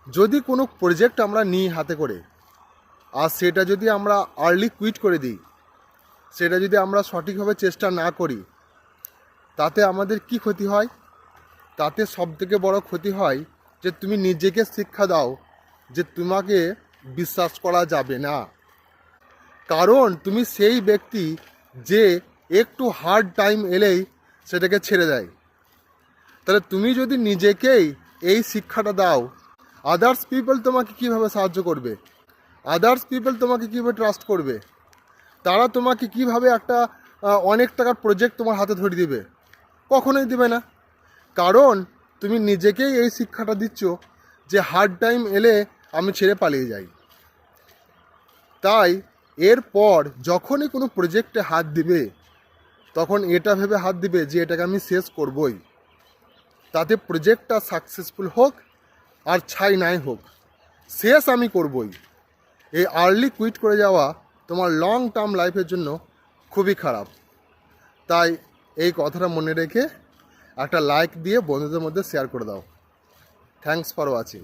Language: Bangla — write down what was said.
যদি কোনো প্রজেক্ট আমরা নিই হাতে করে, আর সেটা যদি আমরা আর্লি কুইট করে দিই, সেটা যদি আমরা সঠিকভাবে চেষ্টা না করি, তাতে আমাদের কি ক্ষতি হয়? তাতে সবথেকে বড় ক্ষতি হয় যে তুমি নিজেকে শিক্ষা দাও যে তোমাকে বিশ্বাস করা যাবে না। কারণ তুমি সেই ব্যক্তি যে একটু হার্ড টাইম এলেই সেটাকে ছেড়ে দেয়। তাহলে তুমি যদি নিজেকেই এই শিক্ষাটা দাও, আদার্স পিপল তোমাকে কিভাবে সাহায্য করবে? আদার্স পিপল তোমাকে কীভাবে ট্রাস্ট করবে? তারা তোমাকে কিভাবে একটা অনেক টাকার প্রজেক্ট তোমার হাতে ধরিয়ে দিবে? কখনোই দিবে না। কারণ তুমি নিজেকেই এই শিক্ষাটা দিচ্ছ যে হার্ড টাইম এলে আমি ছেড়ে পালিয়ে যাই। তাই এরপর যখনই কোনো প্রজেক্টে হাত দিবে, তখন এটা ভেবে হাত দিবে যে এটাকে আমি শেষ করবই। তাতে প্রজেক্টটা সাকসেসফুল হোক আর ছাই নাই হোক, শেষ আমি করবই। এই আর্লি কুইট করে যাওয়া তোমার লং টার্ম লাইফের জন্য খুবই খারাপ। তাই এই কথাটা মনে রেখে একটা লাইক দিয়ে বন্ধুদের মধ্যে শেয়ার করে দাও। Thanks for watching.